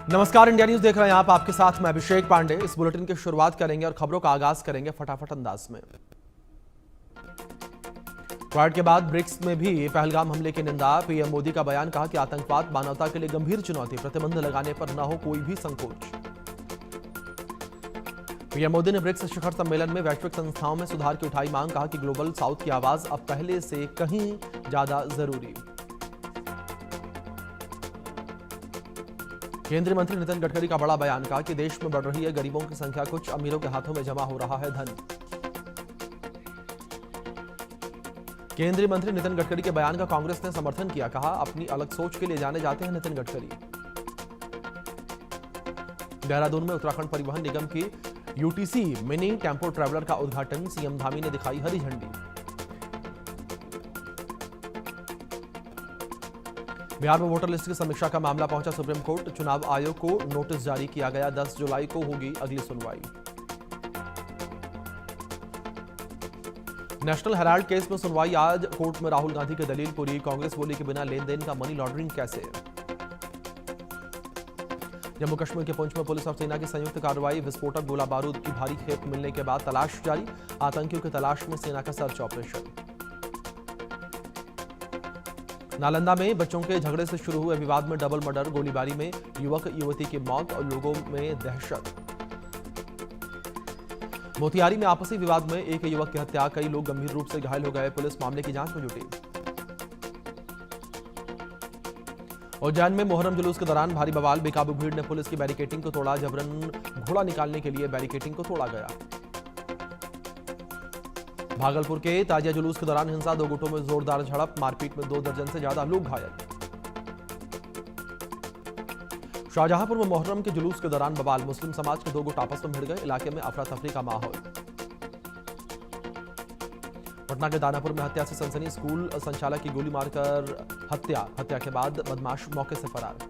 नमस्कार, India news देख रहे हैं आप। आपके साथ मैं अभिषेक पांडे। इस बुलेटिन की शुरुआत करेंगे और खबरों का आगाज करेंगे फटाफट अंदाज में। क्वाड के बाद ब्रिक्स में भी पहलगाम हमले की निंदा। पीएम मोदी का बयान, कहा कि आतंकवाद मानवता के लिए गंभीर चुनौती, प्रतिबंध लगाने पर न हो कोई भी संकोच। पीएम मोदी ने ब्रिक्स शिखर सम्मेलन में वैश्विक संस्थाओं में सुधार की उठाई मांग। कहा कि ग्लोबल साउथ की आवाज अब पहले से कहीं ज्यादा जरूरी। केंद्रीय मंत्री नितिन गडकरी का बड़ा बयान, कहा कि देश में बढ़ रही है गरीबों की संख्या, कुछ अमीरों के हाथों में जमा हो रहा है धन। केंद्रीय मंत्री नितिन गडकरी के बयान का कांग्रेस ने समर्थन किया। कहा, अपनी अलग सोच के लिए जाने जाते हैं नितिन गडकरी। देहरादून में उत्तराखंड परिवहन निगम की यूटीसी मिनी टेम्पो ट्रैवलर का उद्घाटन, सीएम धामी ने दिखाई हरी झंडी। बिहार में वोटर लिस्ट की समीक्षा का मामला पहुंचा सुप्रीम कोर्ट। चुनाव आयोग को नोटिस जारी किया गया। 10 जुलाई को होगी अगली सुनवाई। नेशनल हेराल्ड केस में सुनवाई आज। कोर्ट में राहुल गांधी की दलील पूरी। कांग्रेस बोली कि बिना लेन देन का मनी लॉन्ड्रिंग कैसे। जम्मू कश्मीर के पुंछ में पुलिस और सेना की संयुक्त कार्रवाई। विस्फोटक गोला बारूद की भारी खेप मिलने के बाद तलाश जारी। आतंकियों की तलाश में सेना का सर्च ऑपरेशन। नालंदा में बच्चों के झगड़े से शुरू हुए विवाद में डबल मर्डर। गोलीबारी में युवक युवती की मौत और लोगों में दहशत। मोतिहारी में आपसी विवाद में एक युवक की हत्या, कई लोग गंभीर रूप से घायल हो गए। पुलिस मामले की जांच में जुटी। उज्जैन में मोहर्रम जुलूस के दौरान भारी बवाल। बेकाबू भीड़ ने पुलिस की बैरिकेडिंग को तोड़ा। जबरन घोड़ा निकालने के लिए बैरिकेडिंग को तोड़ा गया। भागलपुर के ताजिया जुलूस के दौरान हिंसा, 2 गुटों में जोरदार झड़प। मारपीट में 2 दर्जन से ज्यादा लोग घायल। शाहजहांपुर में मोहर्रम के जुलूस के दौरान बवाल। मुस्लिम समाज के 2 गुट आपस में भिड़ गए। इलाके में अफरा तफरी का माहौल। पटना के दानापुर में हत्या से सनसनी। स्कूल संचालक की गोली मारकर हत्या के बाद बदमाश मौके से फरार।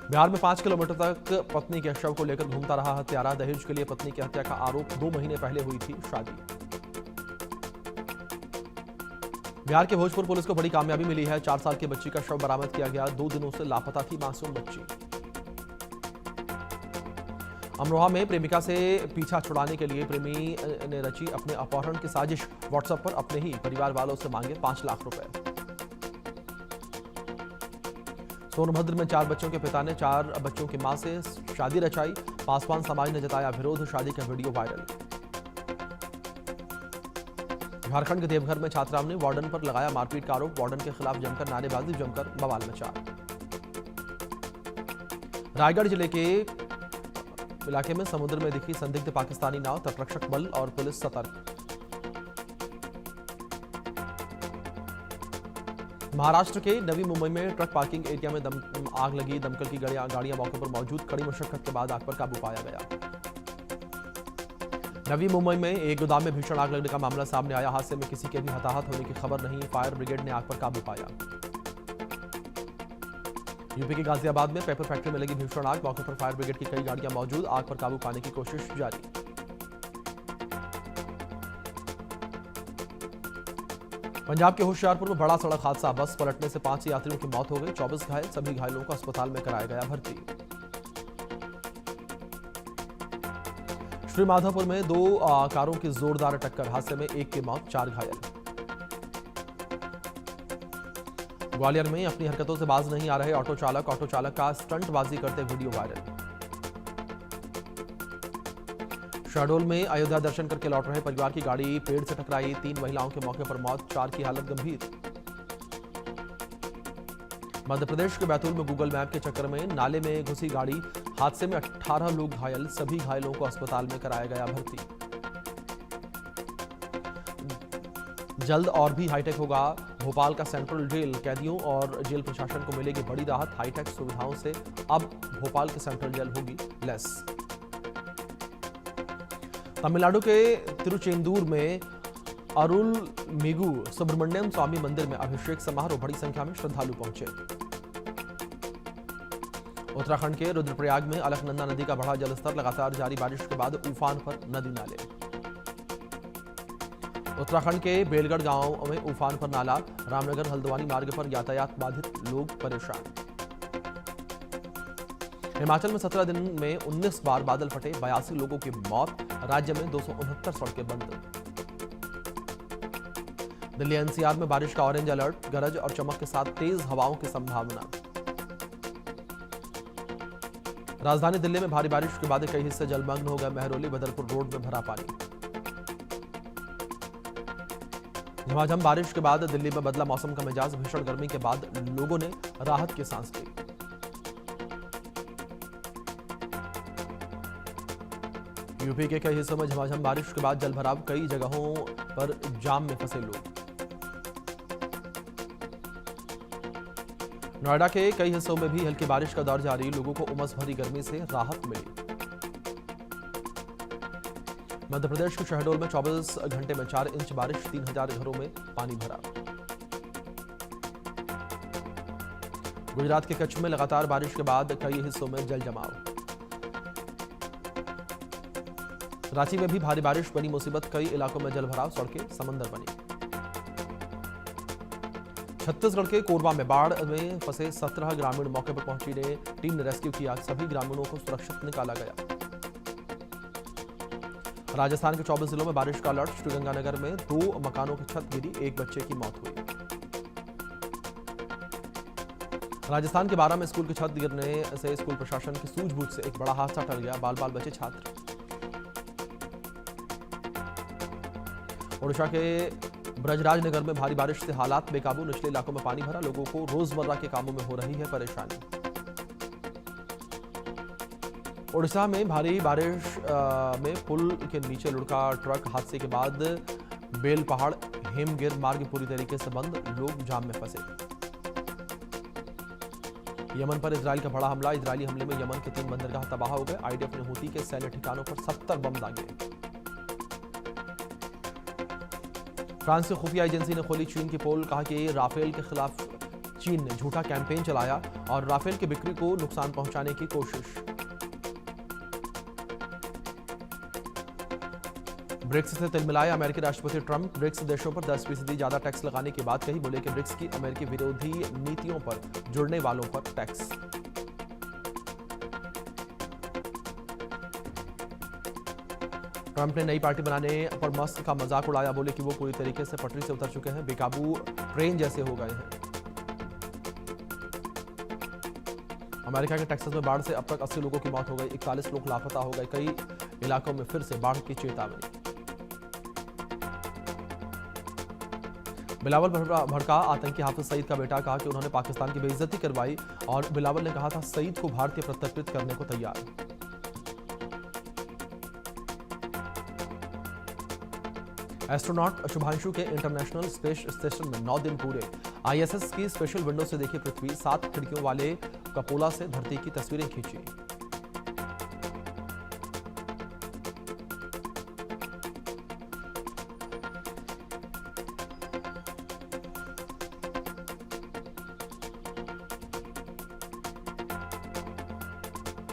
बिहार में 5 किलोमीटर तक पत्नी के शव को लेकर घूमता रहा हत्यारा। दहेज के लिए पत्नी की हत्या का आरोप। 2 महीने पहले हुई थी शादी। बिहार के भोजपुर पुलिस को बड़ी कामयाबी मिली है। 4 साल की बच्ची का शव बरामद किया गया। 2 दिनों से लापता थी मासूम बच्ची। अमरोहा में प्रेमिका से पीछा छुड़ाने के लिए प्रेमी ने रची अपने अपहरण की साजिश। व्हाट्सएप पर अपने ही परिवार वालों से मांगे 5 लाख रुपए। सोनभद्र में 4 बच्चों के पिता ने 4 बच्चों की मां से शादी रचाई। पासवान समाज ने जताया विरोध। शादी का वीडियो वायरल। झारखंड के देवघर में छात्राओं ने वार्डन पर लगाया मारपीट का आरोप। वार्डन के खिलाफ जमकर नारेबाजी, जमकर बवाल मचा। रायगढ़ जिले के इलाके में समुद्र में दिखी संदिग्ध पाकिस्तानी नाव। तटरक्षक बल और पुलिस सतर्क। महाराष्ट्र के नवी मुंबई में ट्रक पार्किंग एरिया में आग लगी। दमकल की गाड़ियां मौके पर मौजूद। कड़ी मशक्कत के बाद आग पर काबू पाया गया। नवी मुंबई में एक गोदाम में भीषण आग लगने का मामला सामने आया। हादसे में किसी के भी हताहत होने की खबर नहीं। फायर ब्रिगेड ने आग पर काबू पाया। यूपी के गाजियाबाद में पेपर फैक्ट्री में लगी भीषण आग। मौके पर फायर ब्रिगेड की कई गाड़ियां मौजूद। आग पर काबू पाने की कोशिश जारी। पंजाब के होशियारपुर में बड़ा सड़क हादसा। बस पलटने से 5 यात्रियों की मौत हो गई। 24 घायल। सभी घायलों को अस्पताल में कराया गया भर्ती। श्रीमाधोपुर में 2 कारों की जोरदार टक्कर। हादसे में 1 की मौत, 4 घायल। ग्वालियर में अपनी हरकतों से बाज नहीं आ रहे ऑटो चालक का स्टंटबाजी करते वीडियो वायरल। शहडोल में अयोध्या दर्शन करके लौट रहे परिवार की गाड़ी पेड़ से टकराई। 3 महिलाओं के मौके पर मौत, 4 की हालत गंभीर। मध्य प्रदेश के बैतूल में गूगल मैप के चक्कर में नाले में घुसी गाड़ी। हादसे में 18 लोग घायल। सभी घायलों को अस्पताल में कराया गया भर्ती। जल्द और भी हाईटेक होगा भोपाल का सेंट्रल जेल। कैदियों और जेल प्रशासन को मिलेगी बड़ी राहत। हाईटेक सुविधाओं से अब भोपाल की सेंट्रल जेल होगी लैस। तमिलनाडु के तिरुचेंदूर में अरुलमिगु सुब्रमण्यम स्वामी मंदिर में अभिषेक समारोह। बड़ी संख्या में श्रद्धालु पहुंचे। उत्तराखंड के रुद्रप्रयाग में अलकनंदा नदी का बढ़ा जलस्तर। लगातार जारी बारिश के बाद उफान पर नदी नाले। उत्तराखंड के बेलगढ़ गांव में उफान पर नाला, रामनगर हल्द्वानी मार्ग पर यातायात बाधित, लोग परेशान। हिमाचल में 17 दिन में 19 बार बादल फटे, 82 लोगों की मौत, राज्य में 269 सड़कें बंद। दिल्ली एनसीआर में बारिश का ऑरेंज अलर्ट, गरज और चमक के साथ तेज हवाओं की संभावना। राजधानी दिल्ली में भारी बारिश के बाद कई हिस्से जलमग्न हो गए, महरौली बदरपुर रोड में भरा पानी। झमाझम बारिश के बाद दिल्ली में बदला मौसम का मिजाज, भीषण गर्मी के बाद लोगों ने राहत की सांस ली। यूपी के कई हिस्सों में झमाझम बारिश के बाद जलभराव, कई जगहों पर जाम में फंसे लोग। नोएडा के कई हिस्सों में भी हल्की बारिश का दौर जारी, लोगों को उमस भरी गर्मी से राहत मिली। मध्य प्रदेश के शहडोल में 24 घंटे में 4 इंच बारिश, 3000 घरों में पानी भरा। गुजरात के कच्छ में लगातार बारिश के बाद कई हिस्सों में जल जमाव। रांची में भी भारी बारिश बनी मुसीबत, कई इलाकों में जलभराव, सड़कें समंदर बनी। छत्तीसगढ़ के कोरबा में बाढ़ में फंसे 17 ग्रामीण मौके पर पहुंची टीम ने रेस्क्यू किया, सभी ग्रामीणों को सुरक्षित निकाला गया। राजस्थान के 24 जिलों में बारिश का अलर्ट, श्रीगंगानगर में 2 मकानों की छत गिरी, 1 बच्चे की मौत हुई। राजस्थान के 12 में स्कूल की छत गिरने से स्कूल प्रशासन की सूझबूझ से एक बड़ा हादसा टल गया, बाल बाल बचे छात्र। ओडिशा के ब्रजराज नगर में भारी बारिश से हालात बेकाबू, निचले इलाकों में पानी भरा, लोगों को रोजमर्रा के कामों में हो रही है परेशानी। ओडिशा में भारी बारिश में पुल के नीचे लुढ़का ट्रक हादसे के बाद बेल पहाड़ हेमगिर मार्ग पूरी तरीके से बंद, लोग जाम में फंसे। यमन पर इजराइल का बड़ा हमला, इजरायली हमले में यमन के 3 बंदरगाह तबाह हो गए, आईडीएफ ने हूती के सैन्य ठिकानों पर 70 बम दागे। फ्रांस की खुफिया एजेंसी ने खोली चीन की पोल, कहा कि राफेल के खिलाफ चीन ने झूठा कैंपेन चलाया और राफेल की बिक्री को नुकसान पहुंचाने की कोशिश। ब्रिक्स से तिलमिलाए अमेरिकी राष्ट्रपति ट्रंप, ब्रिक्स देशों पर 10% ज्यादा टैक्स लगाने की बात कही, बोले कि ब्रिक्स की अमेरिकी विरोधी नीतियों पर जुड़ने वालों पर टैक्स। ट्रंप ने नई पार्टी बनाने पर मस्क का मजाक उड़ाया, बोले कि वो पूरी तरीके से पटरी से उतर चुके हैं, बेकाबू ट्रेन जैसे हो गए हैं। अमेरिका के टेक्सास में बाढ़ से अब तक 80 लोगों की मौत हो गई, 41 लोग लापता हो गए, कई इलाकों में फिर से बाढ़ की चेतावनी। बिलावल भड़का आतंकी हाफिज सईद का बेटा, कहा कि उन्होंने पाकिस्तान की बेइज्जती करवाई और बिलावल ने कहा था सईद को भारतीय प्रत्यर्पित करने को तैयार। एस्ट्रोनॉट शुभांशु के इंटरनेशनल स्पेस स्टेशन में 9 दिन पूरे, आईएसएस की स्पेशल विंडो से देखी पृथ्वी, 7 खिड़कियों वाले कपोला से धरती की तस्वीरें खींची।